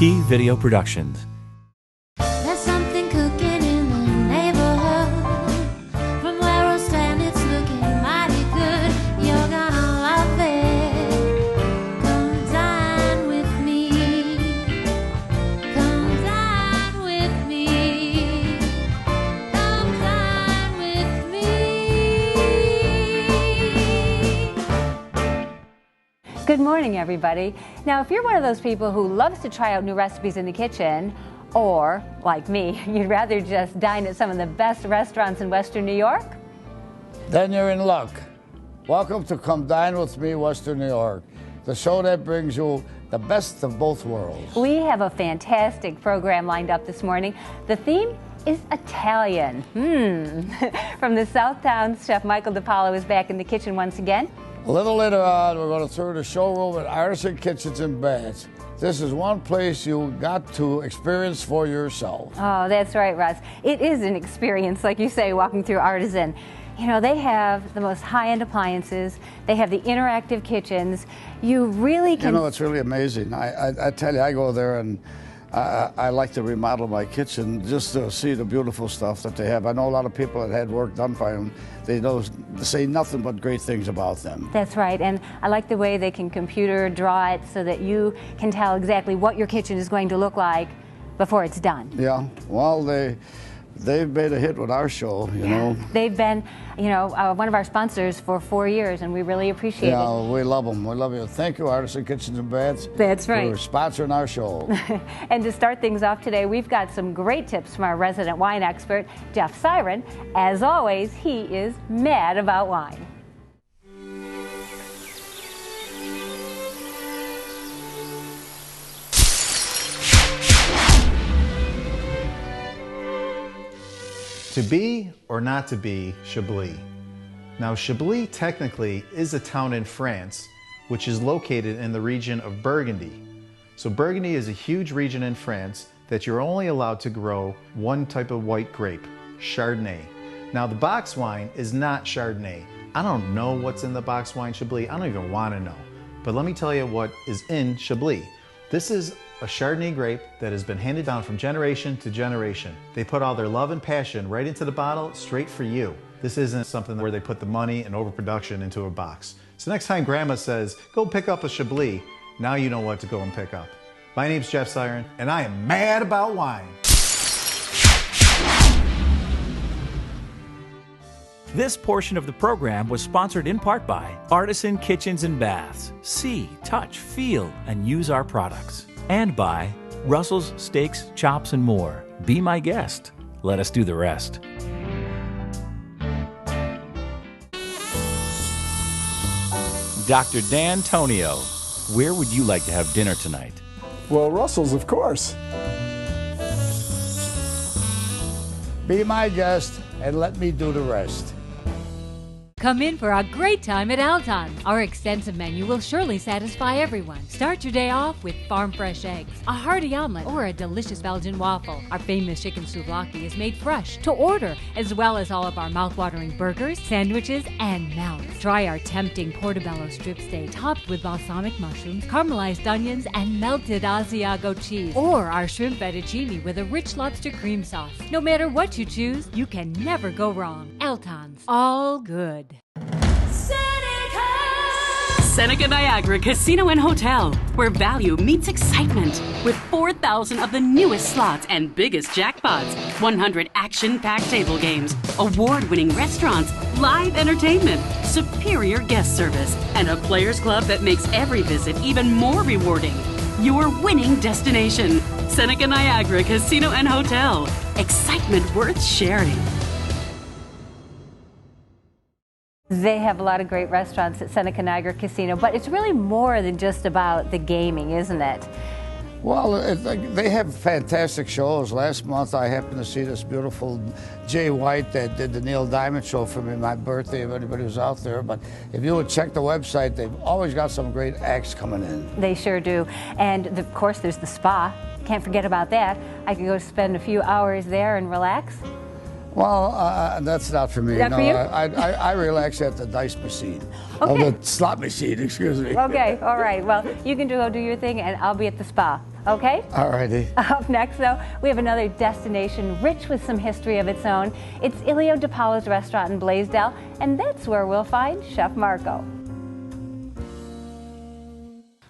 Key Video Productions. There's something cooking in the neighborhood. From where I stand, it's looking mighty good. You're gonna love it. Come dine with me. Come dine with me. Come dine with me. Good morning, everybody. Now, if you're one of those people who loves to try out new recipes in the kitchen, or, like me, you'd rather just dine at some of the best restaurants in Western New York, then you're in luck. Welcome to Come Dine With Me, Western New York, the show that brings you the best of both worlds. we have a fantastic program lined up this morning. The theme is Italian. From the Southtown, Chef Michael DiPaolo is back in the kitchen once again. A little later on, we're going to tour the showroom at Artisan Kitchens and Baths. This is one place you got to experience for yourself. Oh, that's right, Russ. It is an experience, like you say, walking through Artisan. You know, they have the most high-end appliances. They have the interactive kitchens. You really can... You know, it's really amazing. I tell you, I go there and I like to remodel my kitchen just to see the beautiful stuff that they have. I know a lot of people that had work done by them. They say nothing but great things about them. That's right, and I like the way they can computer draw it so that you can tell exactly what your kitchen is going to look like before it's done. Yeah, well, they've made a hit with our show, you know. They've been, you know, one of our sponsors for 4 years, and we really appreciate it. Yeah, we love them. We love you. Thank you, Artisan Kitchens and Baths. That's right. For sponsoring our show. And to start things off today, we've got some great tips from our resident wine expert, Jeff Siren. As always, he is mad about wine. To be or not to be Chablis. Now, Chablis technically is a town in France, which is located in the region of Burgundy. So Burgundy is a huge region in France that you're only allowed to grow one type of white grape, Chardonnay. Now, the box wine is not Chardonnay. I don't know what's in the box wine Chablis. I don't even want to know. But let me tell you what is in Chablis. This is a Chardonnay grape that has been handed down from generation to generation. They put all their love and passion right into the bottle, straight for you. This isn't something where they put the money and overproduction into a box. So next time Grandma says, go pick up a Chablis, now you know what to go and pick up. My name's Jeff Siren, and I am mad about wine. This portion of the program was sponsored in part by Artisan Kitchens and Baths. See, touch, feel, and use our products. And by Russell's Steaks, Chops, and More. Be my guest. Let us do the rest. Dr. Dan Tonio, where would you like to have dinner tonight? Well, Russell's, of course. Be my guest and let me do the rest. Come in for a great time at Alton. Our extensive menu will surely satisfy everyone. Start your day off with farm fresh eggs, a hearty omelet, or a delicious Belgian waffle. Our famous chicken souvlaki is made fresh to order, as well as all of our mouth-watering burgers, sandwiches, and melts. Try our tempting portobello strip steak topped with balsamic mushrooms, caramelized onions, and melted Asiago cheese, or our shrimp fettuccine with a rich lobster cream sauce. No matter what you choose, you can never go wrong. Alton's, all good. Seneca Niagara Casino and Hotel, where value meets excitement. With 4,000 of the newest slots and biggest jackpots, 100 action-packed table games, award-winning restaurants, live entertainment, superior guest service, and a players club that makes every visit even more rewarding. Your winning destination, Seneca Niagara Casino and Hotel. Excitement worth sharing. They have a lot of great restaurants at Seneca Niagara Casino, but it's really more than just about the gaming, isn't it? Well, they have fantastic shows. Last month I happened to see this beautiful Jay White that did the Neil Diamond show for me, my birthday, if anybody was out there. But if you would check the website, they've always got some great acts coming in. They sure do. And of course there's the spa. Can't forget about that. I could go spend a few hours there and relax. Well, that's not for me. Not no, for you? I relax at the dice machine. Okay. Oh, the slot machine, excuse me. Okay, all right. Well, you can go do your thing, and I'll be at the spa. Okay? Alrighty. Up next, though, we have another destination rich with some history of its own. It's Ilio DiPaolo's restaurant in Blaisdell, and that's where we'll find Chef Marco.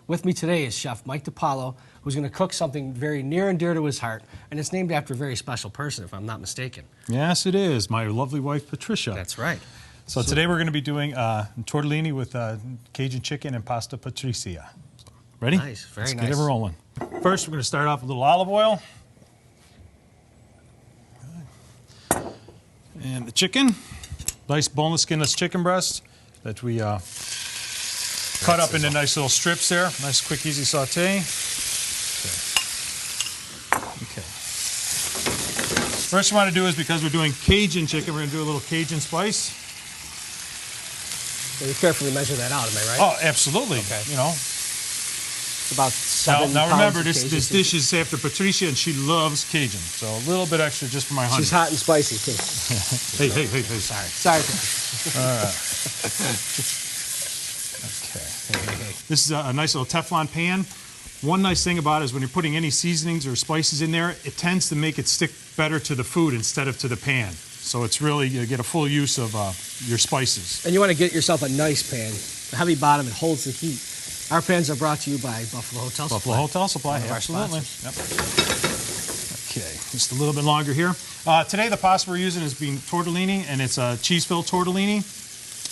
With me today is Chef Mike DiPaolo, who's going to cook something very near and dear to his heart, and it's named after a very special person, if I'm not mistaken. Yes, it is. My lovely wife, Patricia. That's right. So today we're going to be doing tortellini with Cajun chicken and pasta patricia. Ready? Nice, very nice. Let's get it rolling. First, we're going to start off with a little olive oil. And the chicken. Nice boneless, skinless chicken breast that we cut up into nice little strips there. Nice, quick, easy saute. Okay. First thing we want to do is, because we're doing Cajun chicken, we're going to do a little Cajun spice. So you carefully measure that out, am I right? Oh, absolutely. Okay. You know. It's about 7 Now pounds remember, of this Cajun dish is after Patricia, and she loves Cajun. So a little bit extra just for my honey. She's hot and spicy, too. Hey. Sorry. All right. Okay. This is a nice little Teflon pan. One nice thing about it is when you're putting any seasonings or spices in there, it tends to make it stick better to the food instead of to the pan. So it's really, you get a full use of your spices. And you want to get yourself a nice pan. A heavy bottom, it holds the heat. Our pans are brought to you by Buffalo Hotel Supply. Buffalo Hotel Supply, One of our absolutely. sponsors. Yep. Okay, just a little bit longer here. Today the pasta we're using is being tortellini, and it's a cheese-filled tortellini.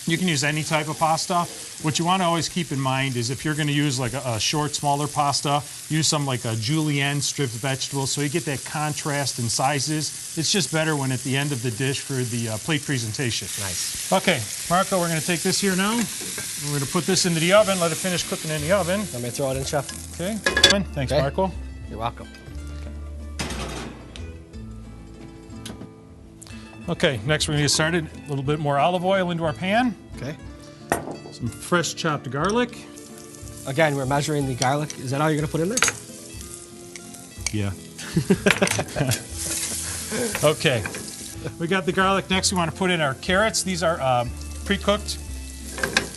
You can use any type of pasta. What you want to always keep in mind is if you're going to use like a short, smaller pasta, use some like a julienne stripped vegetables so you get that contrast in sizes. It's just better when at the end of the dish for the plate presentation. Nice. Okay, Marco, we're going to take this here now. We're going to put this into the oven, let it finish cooking in the oven. Let me throw it in, Chef. Okay, thanks, Okay. Marco. You're welcome. Okay, next we're going to get started. A little bit more olive oil into our pan. Okay. Some fresh chopped garlic. Again, we're measuring the garlic. Is that all you're going to put in there? Yeah. Okay. We got the garlic. Next, we want to put in our carrots. These are pre-cooked.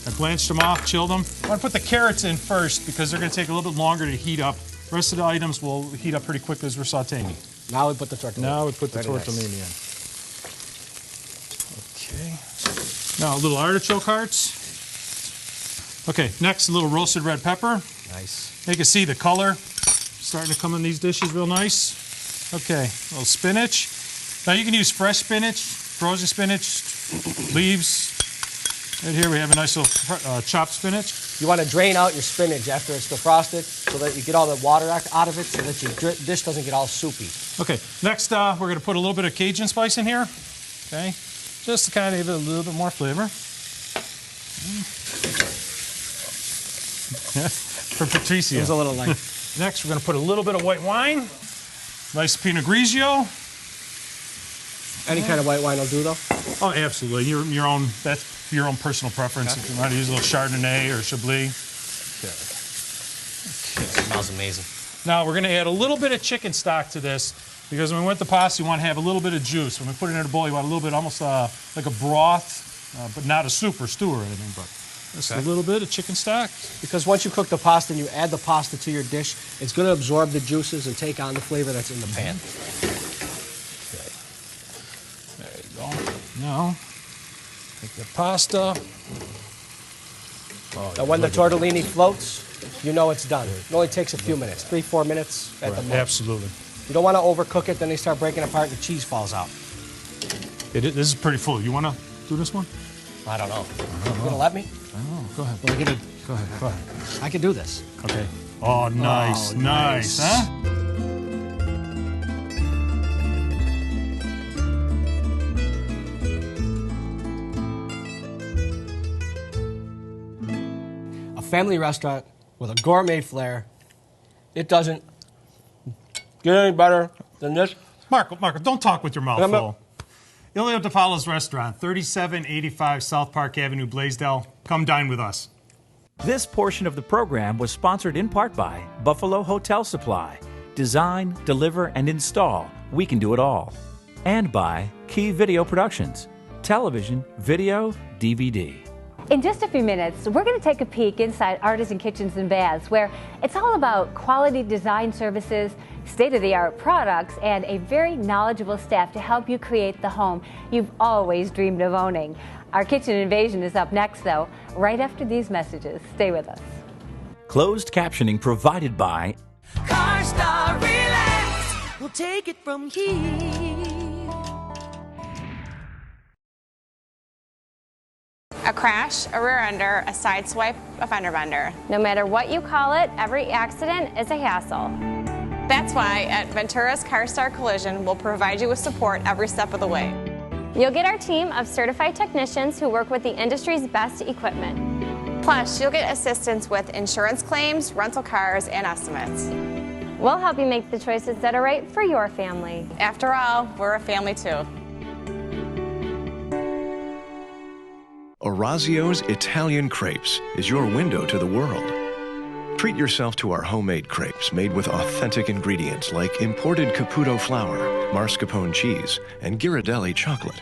I blanched them off, chilled them. I want to put the carrots in first because they're going to take a little bit longer to heat up. The rest of the items will heat up pretty quick as we're sauteing. Now we put the tortellini. Now we put the Very tortellini nice. in. Okay. Now a little artichoke hearts. Okay, next a little roasted red pepper. Nice. You can see the color starting to come in these dishes real nice. Okay, a little spinach. Now you can use fresh spinach, frozen spinach, leaves. Right here we have a nice little chopped spinach. You want to drain out your spinach after it's defrosted so that you get all the water out of it so that your dish doesn't get all soupy. Okay, next we're going to put a little bit of Cajun spice in here. Okay, just to kind of give it a little bit more flavor. For Patricia. It was a little light. Next, we're going to put a little bit of white wine. Nice Pinot Grigio. Any kind of white wine will do, though? Oh, absolutely. Your own. That's your own personal preference. Okay. If you want to use a little Chardonnay or Chablis. Okay. It smells amazing. Now we're going to add a little bit of chicken stock to this because when we want the pasta, you want to have a little bit of juice. When we put it in a bowl, you want a little bit, almost like a broth, but not a soup or stew or anything. But just a little bit of chicken stock. Because once you cook the pasta and you add the pasta to your dish, it's going to absorb the juices and take on the flavor that's in the pan. Okay. There you go. Now, take the pasta. Oh, Now when the tortellini floats, you know it's done. It only takes a few minutes, 3-4 minutes at the most. Absolutely. You don't want to overcook it, then they start breaking apart and the cheese falls out. This is pretty full. You want to do this one? I don't know. You going to let me? Oh, go ahead. Well, Go ahead. I can do this. Okay. Oh, nice. Oh, nice. nice. Huh? A family restaurant with a gourmet flair. It doesn't get any better than this. Marco, don't talk with your mouth I'm full. Ilio DiPaolo's Restaurant, 3785 South Park Avenue, Blaisdell. Come dine with us. This portion of the program was sponsored in part by Buffalo Hotel Supply. Design, deliver, and install. We can do it all. And by Key Video Productions. Television, video, DVD. In just a few minutes, we're going to take a peek inside Artisan Kitchens and Baths, where it's all about quality design services, state-of-the-art products, and a very knowledgeable staff to help you create the home you've always dreamed of owning. Our kitchen invasion is up next, though, right after these messages. Stay with us. Closed captioning provided by CarStar Relax. We'll take it from here. A crash, a rear ender, a side swipe, a fender bender. No matter what you call it, every accident is a hassle. That's why at Ventura's CarStar Collision, we'll provide you with support every step of the way. You'll get our team of certified technicians who work with the industry's best equipment. Plus, you'll get assistance with insurance claims, rental cars, and estimates. We'll help you make the choices that are right for your family. After all, we're a family too. Orazio's Italian Crepes is your window to the world. Treat yourself to our homemade crepes made with authentic ingredients like imported Caputo flour, mascarpone cheese, and Ghirardelli chocolate.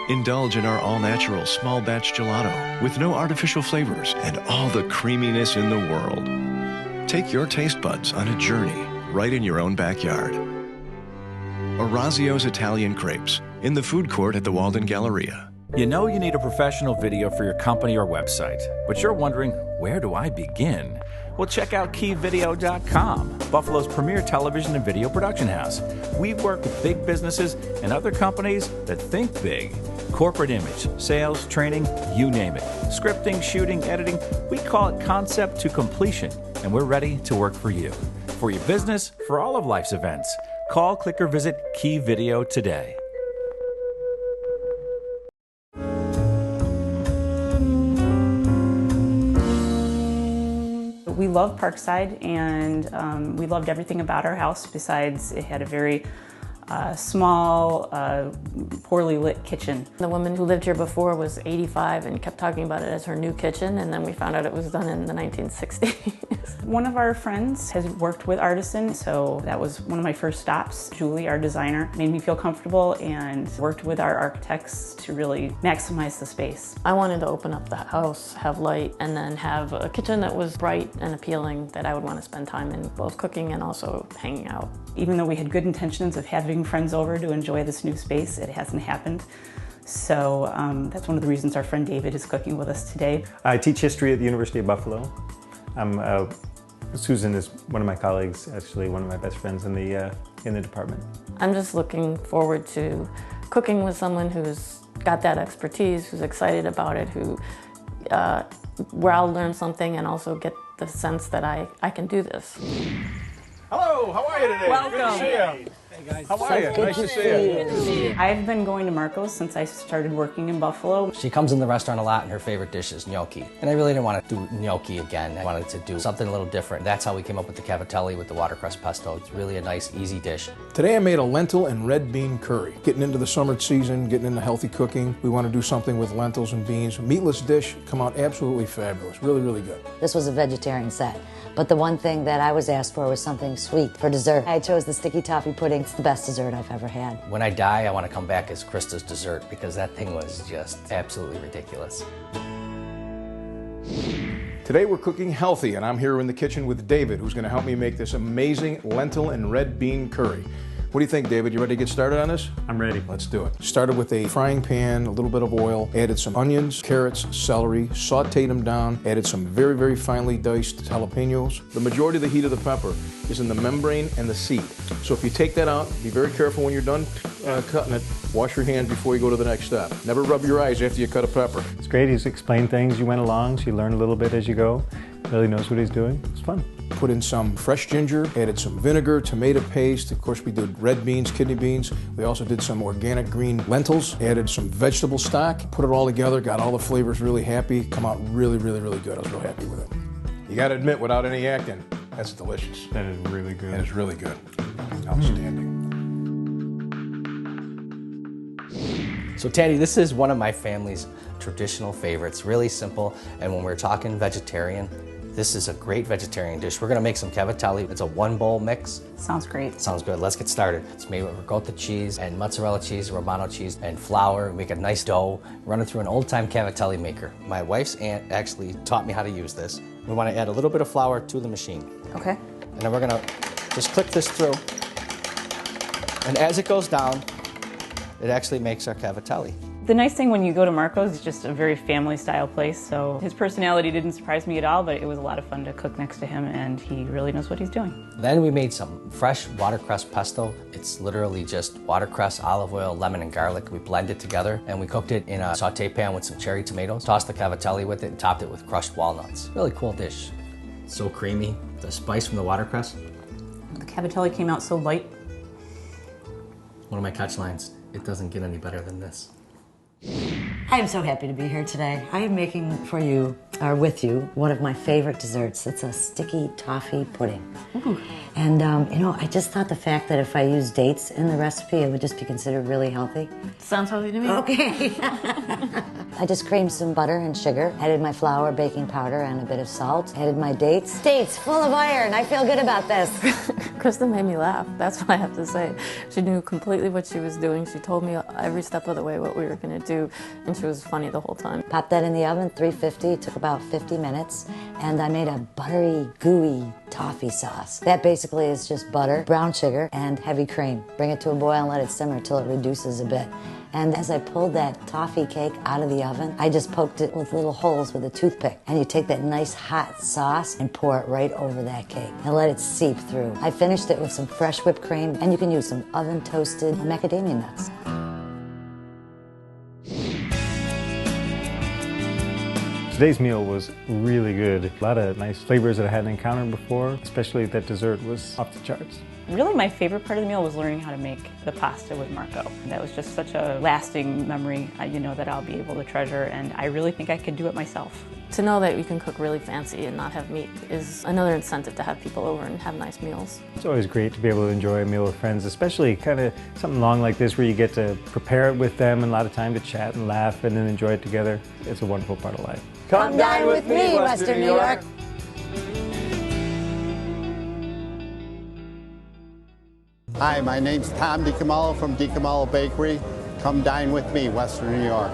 Indulge in our all-natural small batch gelato with no artificial flavors and all the creaminess in the world. Take your taste buds on a journey right in your own backyard. Orazio's Italian Crepes in the food court at the Walden Galleria. You know you need a professional video for your company or website, but you're wondering, where do I begin? Well, check out keyvideo.com, Buffalo's premier television and video production house. We work with big businesses and other companies that think big. Corporate image, sales, training, you name it. Scripting, shooting, editing, we call it concept to completion, and we're ready to work for you. For your business, for all of life's events. Call, click, or visit Key Video today. We love Parkside, and we loved everything about our house besides it had a very small, poorly lit kitchen. The woman who lived here before was 85 and kept talking about it as her new kitchen, and then we found out it was done in the 1960s. One of our friends has worked with Artisan, so that was one of my first stops. Julie, our designer, made me feel comfortable and worked with our architects to really maximize the space. I wanted to open up the house, have light, and then have a kitchen that was bright and appealing that I would want to spend time in, both cooking and also hanging out. Even though we had good intentions of having friends over to enjoy this new space, it hasn't happened. So that's one of the reasons our friend David is cooking with us today. I teach history at the University of Buffalo. Susan is one of my colleagues, actually one of my best friends in the department. I'm just looking forward to cooking with someone who's got that expertise, who's excited about it, where I'll learn something and also get the sense that I can do this. Hello, how are you today? Welcome. Good to see you. Hey guys. How are you? Nice to see you. I've been going to Marco's since I started working in Buffalo. She comes in the restaurant a lot, and her favorite dish is gnocchi. And I really didn't want to do gnocchi again. I wanted to do something a little different. That's how we came up with the cavatelli with the watercress pesto. It's really a nice, easy dish. Today I made a lentil and red bean curry. Getting into the summer season, getting into healthy cooking, we want to do something with lentils and beans. Meatless dish, come out absolutely fabulous. Really, really good. This was a vegetarian set, but the one thing that I was asked for was something sweet for dessert. I chose the sticky toffee pudding. It's the best dessert I've ever had. When I die, I want to come back as Krista's dessert because that thing was just absolutely ridiculous. Today we're cooking healthy, and I'm here in the kitchen with David, who's going to help me make this amazing lentil and red bean curry. What do you think, David? You ready to get started on this? I'm ready. Let's do it. Started with a frying pan, a little bit of oil, added some onions, carrots, celery, sauteed them down, added some very, very finely diced jalapenos. The majority of the heat of the pepper is in the membrane and the seed. So if you take that out, be very careful when you're done cutting it. Wash your hands before you go to the next step. Never rub your eyes after you cut a pepper. It's great. He's explained things. You went along, so you learn a little bit as you go. Really knows what he's doing. It's fun. Put in some fresh ginger, added some vinegar, tomato paste. Of course, we did red beans, kidney beans. We also did some organic green lentils, added some vegetable stock, put it all together, got all the flavors really happy, come out really, really, really good. I was real happy with it. You got to admit, without any acting, that's delicious. That is really good. That is really good. Outstanding. So Taddy, this is one of my family's traditional favorites. Really simple, and when we're talking vegetarian, This is a great vegetarian dish. We're gonna make some cavatelli. It's a 1-bowl mix. Sounds great. Sounds good. Let's get started. It's made with ricotta cheese and mozzarella cheese, Romano cheese, and flour. We make a nice dough. Run it through an old-time cavatelli maker. My wife's aunt actually taught me how to use this. We want to add a little bit of flour to the machine. Okay. And then we're gonna just click this through. And as it goes down, it actually makes our cavatelli. The nice thing when you go to Marco's, it's just a very family-style place, so his personality didn't surprise me at all, but it was a lot of fun to cook next to him, and he really knows what he's doing. Then we made some fresh watercress pesto. It's literally just watercress, olive oil, lemon, and garlic. We blend it together, and we cooked it in a saute pan with some cherry tomatoes. Tossed the cavatelli with it and topped it with crushed walnuts. Really cool dish. So creamy. The spice from the watercress. The cavatelli came out so light. One of my catch lines, it doesn't get any better than this. I am so happy to be here today. I am making for you, or with you, one of my favorite desserts. It's a sticky toffee pudding. Ooh. And, you know, I just thought the fact that if I use dates in the recipe, it would just be considered really healthy. Sounds healthy to me. Okay. I just creamed some butter and sugar, added my flour, baking powder, and a bit of salt, added my dates. Dates, full of iron. I feel good about this. Krista made me laugh. That's what I have to say. She knew completely what she was doing. She told me every step of the way what we were going to do, and she was funny the whole time. Popped that in the oven, 350. It took about 50 minutes, and I made a buttery, gooey toffee sauce. That basically is just butter, brown sugar, and heavy cream. Bring it to a boil and let it simmer till it reduces a bit. And as I pulled that toffee cake out of the oven, I just poked it with little holes with a toothpick. And you take that nice hot sauce and pour it right over that cake and let it seep through. I finished it with some fresh whipped cream, and you can use some oven toasted macadamia nuts. Today's meal was really good. A lot of nice flavors that I hadn't encountered before, especially that dessert was off the charts. Really, my favorite part of the meal was learning how to make the pasta with Marco. That was just such a lasting memory, you know, that I'll be able to treasure, and I really think I could do it myself. To know that you can cook really fancy and not have meat is another incentive to have people over and have nice meals. It's always great to be able to enjoy a meal with friends, especially kind of something long like this where you get to prepare it with them and a lot of time to chat and laugh and then enjoy it together. It's a wonderful part of life. Come dine with me, Western New York. Hi, my name's Tom DiCamalo from DiCamalo Bakery. Come dine with me, Western New York.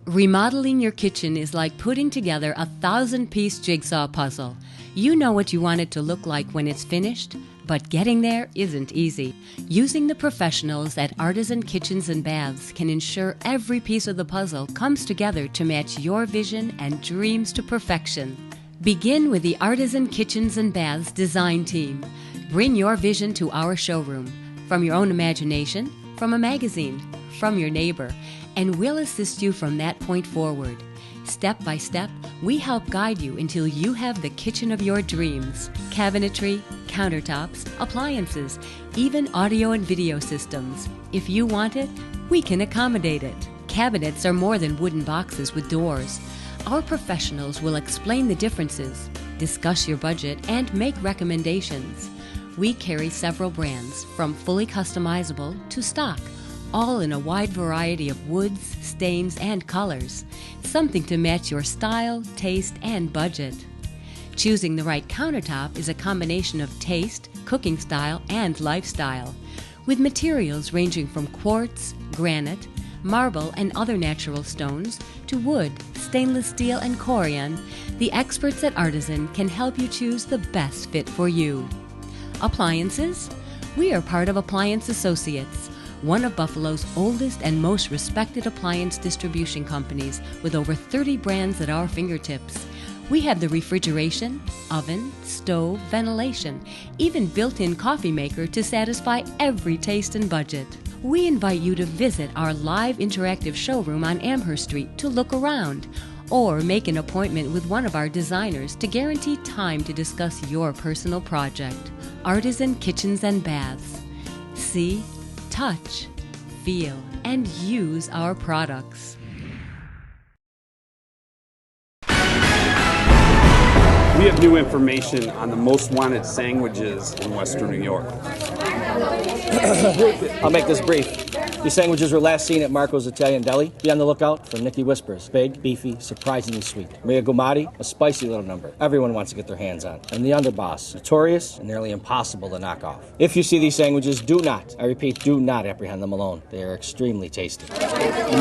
Remodeling your kitchen is like putting together a 1,000-piece jigsaw puzzle. You know what you want it to look like when it's finished, but getting there isn't easy. Using the professionals at Artisan Kitchens and Baths can ensure every piece of the puzzle comes together to match your vision and dreams to perfection. Begin with the Artisan Kitchens and Baths design team. Bring your vision to our showroom, from your own imagination, from a magazine, from your neighbor, and we'll assist you from that point forward. Step by step, we help guide you until you have the kitchen of your dreams. Cabinetry, countertops, appliances, even audio and video systems. If you want it, we can accommodate it. Cabinets are more than wooden boxes with doors. Our professionals will explain the differences, discuss your budget, and make recommendations. We carry several brands, from fully customizable to stock, all in a wide variety of woods, stains, and colors. Something to match your style, taste, and budget. Choosing the right countertop is a combination of taste, cooking style, and lifestyle. With materials ranging from quartz, granite, marble, and other natural stones, to wood, stainless steel, and corian, the experts at Artisan can help you choose the best fit for you. Appliances? We are part of Appliance Associates, one of Buffalo's oldest and most respected appliance distribution companies, with over 30 brands at our fingertips. We have the refrigeration, oven, stove, ventilation, even built-in coffee maker to satisfy every taste and budget. We invite you to visit our live interactive showroom on Amherst Street to look around, or make an appointment with one of our designers to guarantee time to discuss your personal project. Artisan Kitchens and Baths. See, touch, feel, and use our products. We have new information on the most wanted sandwiches in Western New York. I'll make this brief. These sandwiches were last seen at Marco's Italian Deli. Be on the lookout for Nicky Whispers. Big, beefy, surprisingly sweet. Maria Gumati, a spicy little number. Everyone wants to get their hands on. And the Underboss, notorious and nearly impossible to knock off. If you see these sandwiches, do not, I repeat, do not apprehend them alone. They are extremely tasty.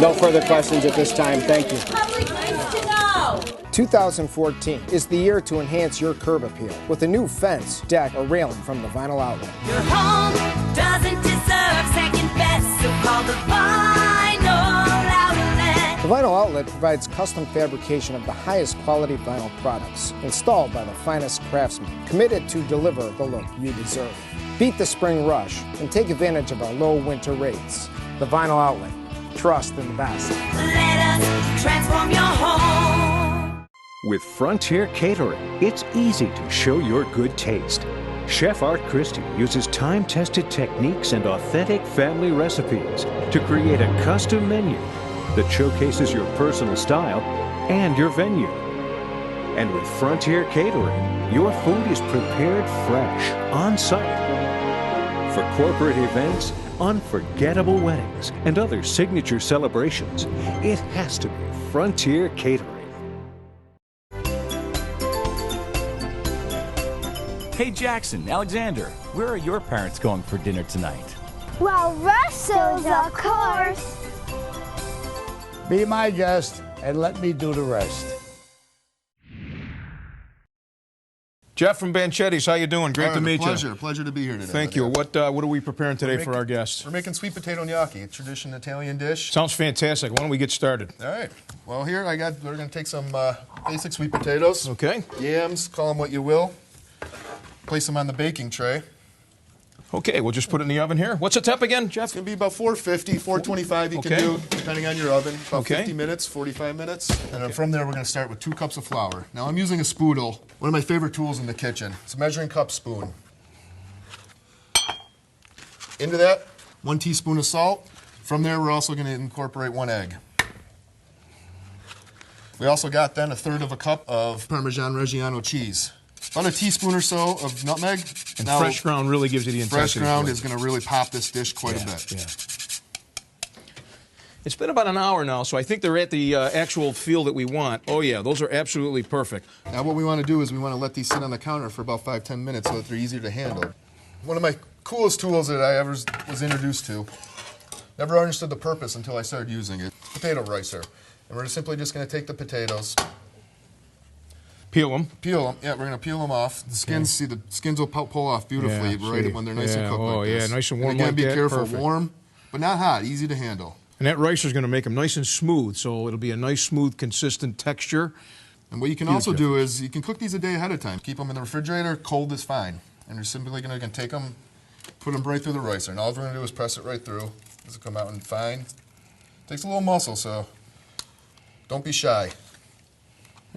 No further questions at this time. Thank you. Public needs to know. 2014 is the year to enhance your curb appeal with a new fence, deck, or railing from the Vinyl Outlet. Your home doesn't deserve second best, so call the Vinyl Outlet. The Vinyl Outlet provides custom fabrication of the highest quality vinyl products, installed by the finest craftsmen, committed to deliver the look you deserve. Beat the spring rush and take advantage of our low winter rates. The Vinyl Outlet. Trust in the best. Let us transform your home. With Frontier Catering, it's easy to show your good taste. Chef Art Christie uses time-tested techniques and authentic family recipes to create a custom menu that showcases your personal style and your venue. And with Frontier Catering, your food is prepared fresh, on-site. For corporate events, unforgettable weddings, and other signature celebrations, it has to be Frontier Catering. Hey Jackson, Alexander, where are your parents going for dinner tonight? Well, Russell's, of course. Be my guest and let me do the rest. Jeff from Banchetti's, how you doing? Great to meet you. Pleasure to be here today. Thank you. What are we preparing today for our guests? We're making sweet potato gnocchi, a traditional Italian dish. Sounds fantastic. Why don't we get started? All right. Well, here we're going to take some basic sweet potatoes. Okay. Yams, call them what you will. Place them on the baking tray. Okay, we'll just put it in the oven here. What's the temp again, Jeff? It's going to be about 450, 425 you can do, depending on your oven. About 50 minutes, 45 minutes. And then from there, we're going to start with 2 cups of flour. Now, I'm using a spoodle, one of my favorite tools in the kitchen. It's a measuring cup spoon. Into that, 1 teaspoon of salt. From there, we're also going to incorporate 1 egg. We also got then 1/3 of a cup of Parmesan Reggiano cheese. About a teaspoon or so of nutmeg. And now, fresh ground really gives you the intensity. Fresh ground is going to really pop this dish quite a bit. Yeah. It's been about an hour now, so I think they're at the actual feel that we want. Oh yeah, those are absolutely perfect. Now what we want to do is we want to let these sit on the counter for about 5-10 minutes so that they're easier to handle. One of my coolest tools that I ever was introduced to, never understood the purpose until I started using it, potato ricer. And we're simply just going to take the potatoes, peel them. Peel them. Yeah, we're going to peel them off. The skins, see, the skins will pull off beautifully when they're nice and cooked like this. Yeah, nice and warm. And again, like be that. careful, Perfect. warm, but not hot, easy to handle. And that ricer is going to make them nice and smooth, so it'll be a nice, smooth, consistent texture. And what you can also do is you can cook these a day ahead of time. Keep them in the refrigerator, cold is fine. And you're simply going to take them, put them right through the ricer. And all we're going to do is press it right through. This will come out and fine. Takes a little muscle, so don't be shy.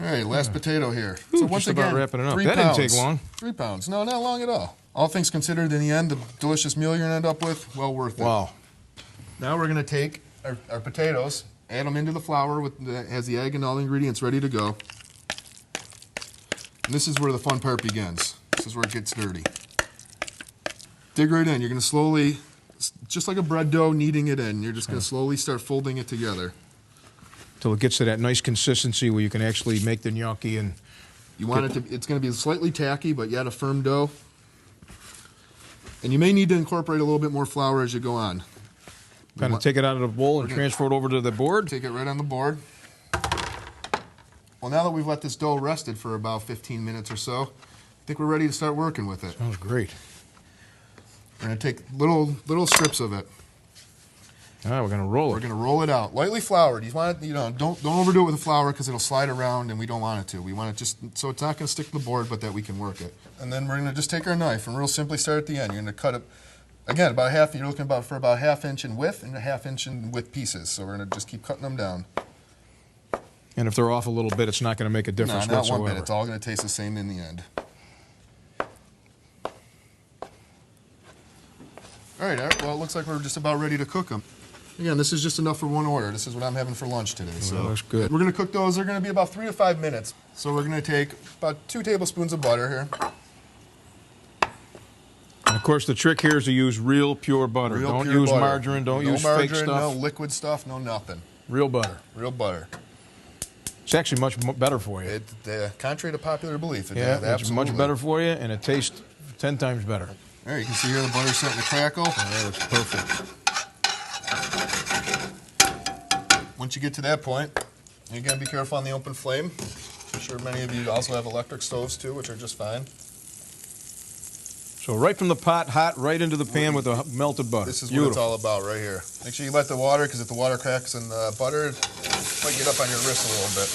All right, last potato here. Ooh, so once just about again, wrapping it up. 3 That pounds. didn't take long. 3 pounds. No, not long at all. All things considered, in the end, the delicious meal you're going to end up with, well worth it. Wow. Now we're going to take our potatoes, add them into the flour that has the egg and all the ingredients ready to go. And this is where the fun part begins. This is where it gets dirty. Dig right in. You're going to slowly, just like a bread dough, kneading it in. You're just going to slowly start folding it together. Till it gets to that nice consistency where you can actually make the gnocchi and... You want it to, it's going to be slightly tacky, but yet a firm dough. And you may need to incorporate a little bit more flour as you go on. Kind of take it out of the bowl and transfer it over to the board? Take it right on the board. Well, now that we've let this dough rested for about 15 minutes or so, I think we're ready to start working with it. Sounds great. We're going to take little strips of it. All right, we're going to roll it. We're going to roll it out. Lightly floured. You want it, don't overdo it with the flour because it'll slide around and we don't want it to. We want it just so it's not going to stick to the board, but that we can work it. And then we're going to just take our knife and real simply start at the end. You're going to cut it, again, about half. You're looking for about 1/2 inch in width and 1/2 inch in width pieces. So we're going to just keep cutting them down. And if they're off a little bit, it's not going to make a difference not whatsoever. one bit. It's all going to taste the same in the end. All right, well, it looks like we're just about ready to cook them. Again, this is just enough for one order. This is what I'm having for lunch today. So that looks good. We're going to cook those. They're going to be about 3 to 5 minutes. So we're going to take about 2 tablespoons of butter here. Going to Of course, the trick here is to use real pure butter. Don't use margarine. Don't use fake stuff. No liquid stuff. No nothing. Real butter. Real butter. It's actually much better for you. Contrary to popular belief, it's much better for you, and it tastes 10 times better. There, you can see here the butter's starting to crackle. That looks perfect. Once you get to that point, you gotta be careful on the open flame. I'm sure many of you also have electric stoves too, which are just fine. So right from the pot, hot, right into the pan with the melted butter. This is what it's all about right here. Make sure you let the water, because if the water cracks in the butter, it might get up on your wrist a little bit.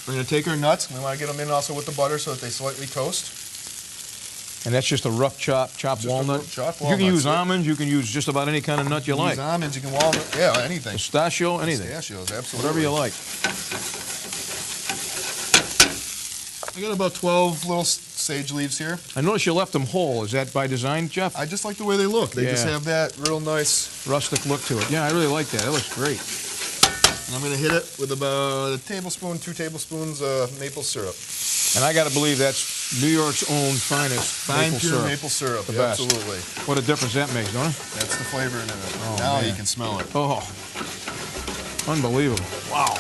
We're going to take our nuts. We want to get them in also with the butter so that they slightly toast. And that's just a rough chopped walnut. You can use almonds. You can use just about any kind of nut you like. Use almonds. You can walnut. Yeah, anything. Pistachio, anything. Pistachios, absolutely. Whatever you like. I got about 12 little sage leaves here. I notice you left them whole. Is that by design, Jeff? I just like the way they look. They just have that real nice rustic look to it. Yeah, I really like that. That looks great. And I'm going to hit it with about a tablespoon, 2 tablespoons of maple syrup. And I got to believe that's New York's own finest maple pure syrup. maple syrup. The best. Absolutely. What a difference that makes, don't it? That's the flavor in it. Oh, now man. you can smell it. Oh, unbelievable. Wow.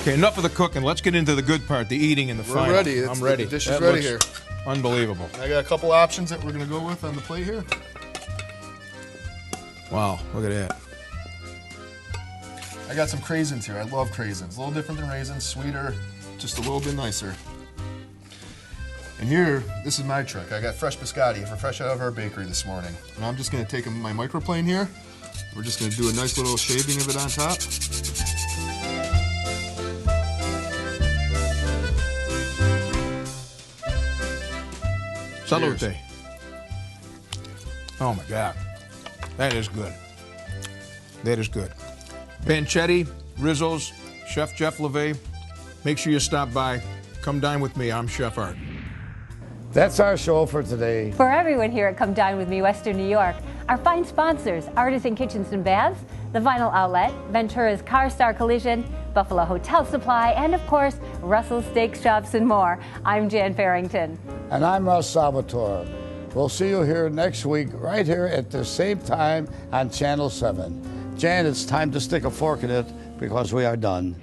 Okay, enough of the cooking. Let's get into the good part, the eating and the final. We're ready. I'm ready. The dish is ready here. Unbelievable. I got a couple options that we're going to go with on the plate here. Wow, look at that. I got some craisins here. I love craisins. A little different than raisins, sweeter, just a little bit nicer. And here, this is my trick. I got fresh biscotti, fresh out of our bakery this morning. And I'm just going to take my microplane here. We're just going to do a nice little shaving of it on top. Salute. Cheers. Oh my God. That is good. That is good. Panchetti, Rizzo's, Chef Jeff LeVay. Make sure you stop by. Come dine with me. I'm Chef Art. That's our show for today. For everyone here at Come Dine With Me, Western New York, our fine sponsors, Artisan Kitchens and Baths, The Vinyl Outlet, Ventura's Car Star Collision, Buffalo Hotel Supply, and of course, Russell's Steak Shops and more. I'm Jan Farrington. And I'm Russ Salvatore. We'll see you here next week, right here at the same time on Channel 7. Jan, it's time to stick a fork in it because we are done.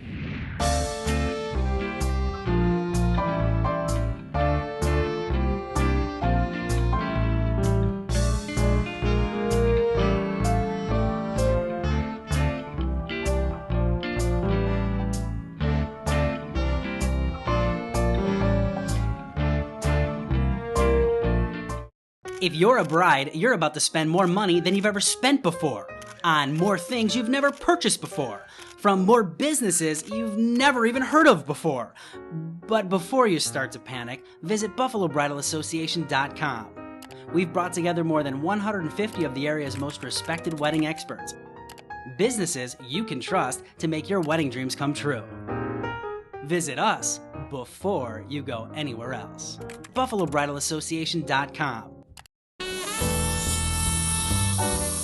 If you're a bride, you're about to spend more money than you've ever spent before, on more things you've never purchased before, from more businesses you've never even heard of before. But before you start to panic, visit BuffaloBridalAssociation.com. We've brought together more than 150 of the area's most respected wedding experts. Businesses you can trust to make your wedding dreams come true. Visit us before you go anywhere else. BuffaloBridalAssociation.com.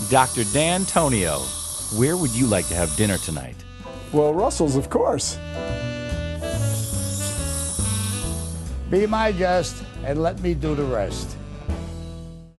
Dr. Dan Tonio, where would you like to have dinner tonight? Well, Russell's, of course. Be my guest and let me do the rest.